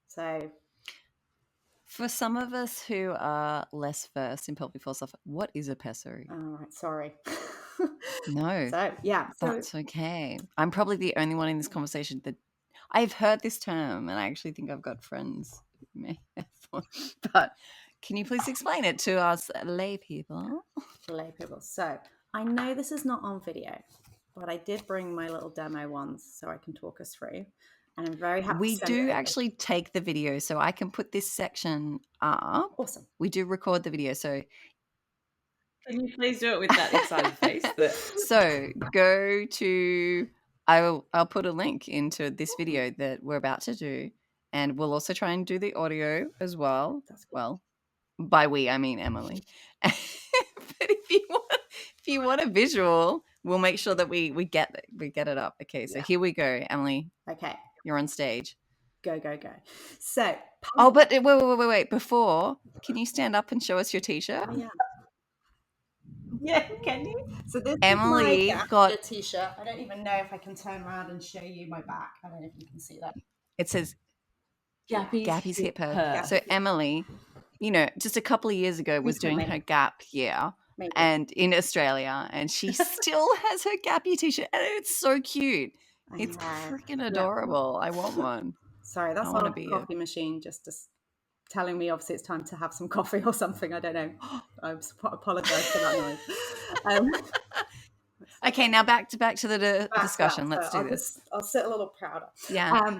So For some of us who are less versed in pelvic floor stuff, what is a pessary? all right, sorry. No, So that's okay. I'm probably the only one in this conversation that I've heard this term, and I actually think I've got friends who may have one. But can you please explain it to us lay people? lay people. So I know this is not on video, but I did bring my little demo ones so I can talk us through. And I'm very happy We to send it do over. actually take the video, so I can put this section up. Awesome. We do record the video, so Can you please do it with that excited face? So go to I'll put a link into this video that we're about to do, and we'll also try and do the audio as well. That's good. Well, by we I mean Emily. But if you want a visual, we'll make sure that we get it up. Okay, so here we go, Emily. Okay. You're on stage. Go. So but wait. Before, can you stand up and show us your t-shirt? yeah. Yeah, can you? So this Emily is my got t-shirt. I don't even know if I can turn around and show you my back. I don't know if you can see that. It says Gappy's hip her. her. So Emily, just a couple of years ago was doing her gap year and in Australia, and she still has her gappy t-shirt, and it's so cute. It's freaking adorable. I want one. Sorry, that's our coffee machine just telling me obviously it's time to have some coffee or something. I don't know. I apologize for that noise. Okay, now back to the discussion. Let's do this. I'll sit a little prouder. Yeah.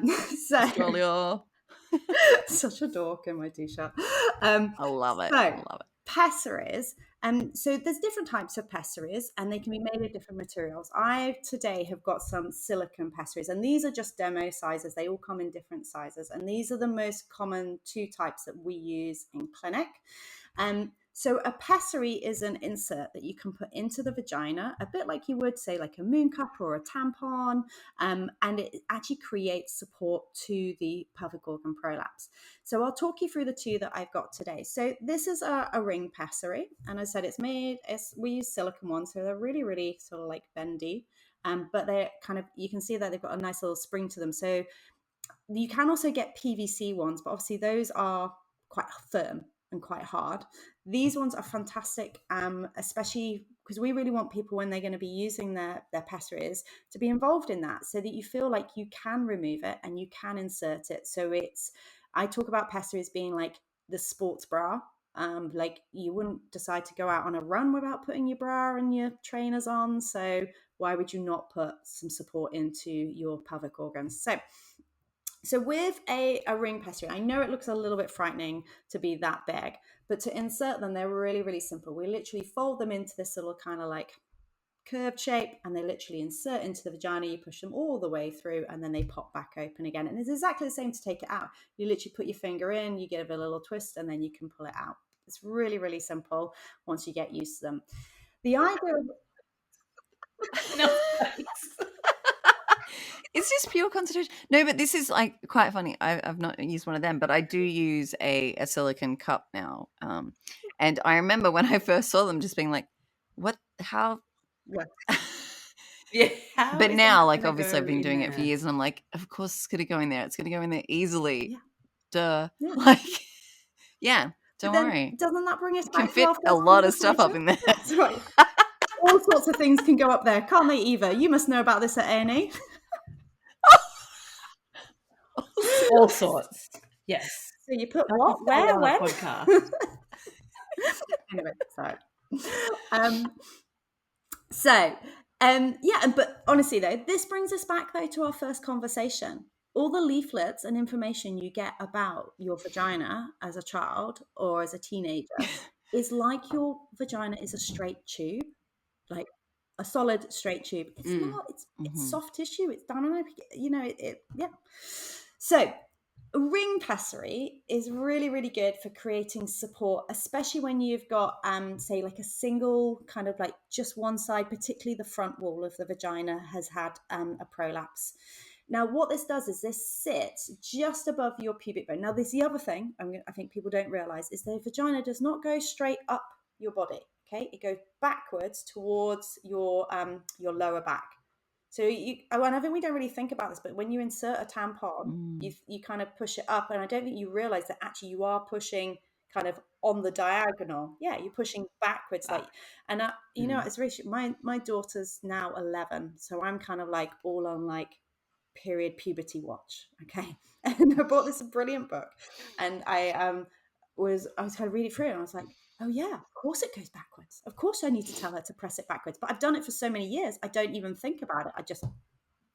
Such a dork in my t-shirt. I love it. I love it. Pessaries. So there's different types of pessaries, and they can be made of different materials. I today have got some silicone pessaries, and these are just demo sizes. They all come in different sizes, and these are the most common two types that we use in clinic. So a pessary is an insert that you can put into the vagina, a bit like you would say like a moon cup or a tampon, and it actually creates support to the pelvic organ prolapse. So I'll talk you through the two that I've got today. So this is a ring pessary, and I said we use silicone ones, so they're really, really sort of like bendy, but they're you can see that they've got a nice little spring to them. So you can also get PVC ones, but obviously those are quite firm and quite hard. These ones are fantastic, especially because we really want people when they're going to be using their pessaries to be involved in that, so that you feel like you can remove it and you can insert it. So I talk about pessaries being like the sports bra. Like you wouldn't decide to go out on a run without putting your bra and your trainers on. So why would you not put some support into your pelvic organs? So with a ring pessary, I know it looks a little bit frightening to be that big, but to insert them, they're really, really simple. We literally fold them into this little kind of like curved shape, and they literally insert into the vagina. You push them all the way through, and then they pop back open again. And it's exactly the same to take it out. You literally put your finger in, you give it a little twist, and then you can pull it out. It's really, really simple once you get used to them. The idea of It's just pure concentration. No, but this is like quite funny. I've not used one of them, but I do use a silicone cup now. And I remember when I first saw them just being like, what, how? Yeah. But now, like, obviously I've been doing it for years, and I'm like, of course it's going to go in there. It's going to go in there easily. Yeah. Duh. Yeah. Like, yeah, don't worry. Doesn't that bring us back can to fit a lot of stuff up in there. That's right. All sorts of things can go up there, can't they, Eva? You must know about this at A&E. All sorts. Yes. So you put what, where, when? Podcast. Anyway, sorry. But honestly though, this brings us back though to our first conversation. All the leaflets and information you get about your vagina as a child or as a teenager is like your vagina is a straight tube, like a solid straight tube. It's not. It's soft tissue. It's dynamic. Yeah. So a ring pessary is really, really good for creating support, especially when you've got, say, like a single kind of like just one side, particularly the front wall of the vagina has had a prolapse. Now, what this does is this sits just above your pubic bone. Now, there's the other thing I think people don't realize is the vagina does not go straight up your body. Okay, it goes backwards towards your lower back. So and I think we don't really think about this, but when you insert a tampon, you kind of push it up, and I don't think you realize that actually you are pushing kind of on the diagonal. Yeah, you're pushing backwards, and you know, it's really, my daughter's now 11, so I'm kind of like all on like period puberty watch. Okay, and I bought this brilliant book, and I was kind of reading through it, and I was like, oh yeah, of course it goes backwards. Of course I need to tell her to press it backwards. But I've done it for so many years, I don't even think about it. I just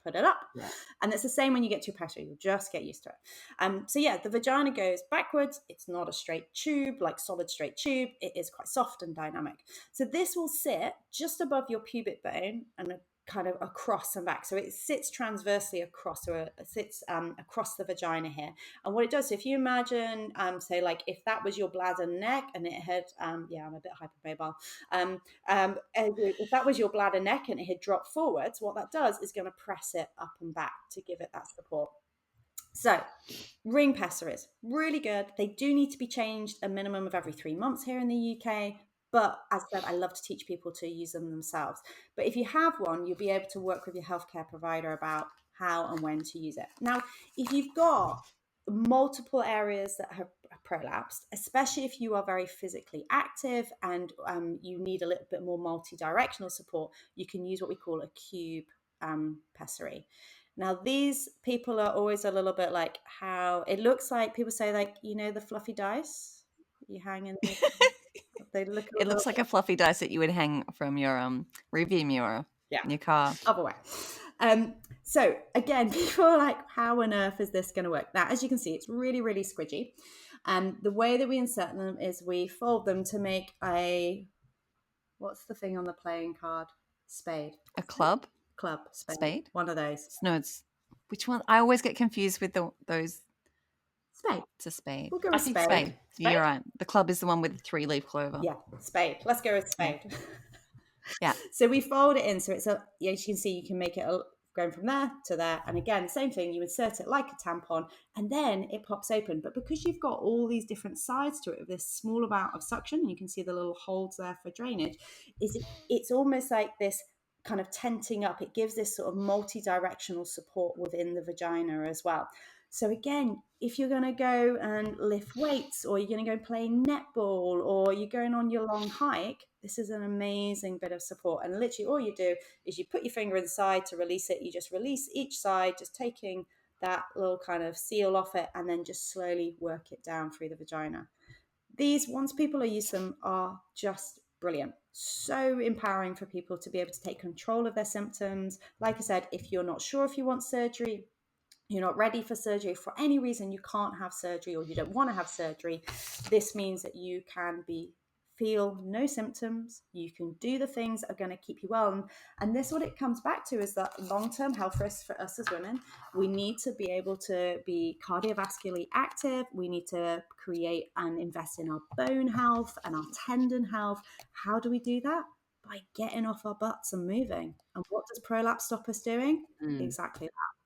put it up. Yeah. And it's the same when you get to your pressure. You'll just get used to it. So yeah, the vagina goes backwards. It's not a straight tube, like solid straight tube. It is quite soft and dynamic. So this will sit just above your pubic bone and kind of across and back. So it sits transversely across, or it sits across the vagina here. And what it does, so if you imagine, say like if that was your bladder neck and it had, yeah, I'm a bit hypermobile. If that was your bladder neck and it had dropped forwards, what that does is going to press it up and back to give it that support. So ring pessaries, really good. They do need to be changed a minimum of every 3 months here in the UK. But as I said, I love to teach people to use them themselves. But if you have one, you'll be able to work with your healthcare provider about how and when to use it. Now, if you've got multiple areas that have prolapsed, especially if you are very physically active and you need a little bit more multi-directional support, you can use what we call a cube pessary. Now, these people are always a little bit like how it looks like. People say, like, you know, the fluffy dice you hang in. It looks like a fluffy dice that you would hang from your rearview mirror in your car. Other way. So again, people are like, how on earth is this going to work? Now, as you can see, it's really, really squidgy. The way that we insert them is we fold them to make what's the thing on the playing card? Spade. A club? Club. Spade. One of those. No, it's which one? I always get confused with those. Spade. It's a spade. We'll go with spade. You're right. The club is the one with the 3-leaf clover. Yeah, spade. Let's go with spade. Yeah. So we fold it in. So it's as you can see, you can make it going from there to there. And again, same thing. You insert it like a tampon, and then it pops open. But because you've got all these different sides to it with this small amount of suction, and you can see the little holes there for drainage, it's almost like this kind of tenting up. It gives this sort of multi-directional support within the vagina as well. So again, if you're going to go and lift weights, or you're going to go play netball, or you're going on your long hike, this is an amazing bit of support. And literally all you do is you put your finger inside to release it. You just release each side, just taking that little kind of seal off it, and then just slowly work it down through the vagina. These, once people are used to them, are just brilliant. So empowering for people to be able to take control of their symptoms. Like I said, if you're not sure if you want surgery, you're not ready for surgery, for any reason you can't have surgery, or you don't want to have surgery, this means that you can feel no symptoms. You can do the things that are going to keep you well. And this, what it comes back to, is that long-term health risks for us as women. We need to be able to be cardiovascularly active. We need to create and invest in our bone health and our tendon health. How do we do that? By getting off our butts and moving. And what does prolapse stop us doing? Exactly that.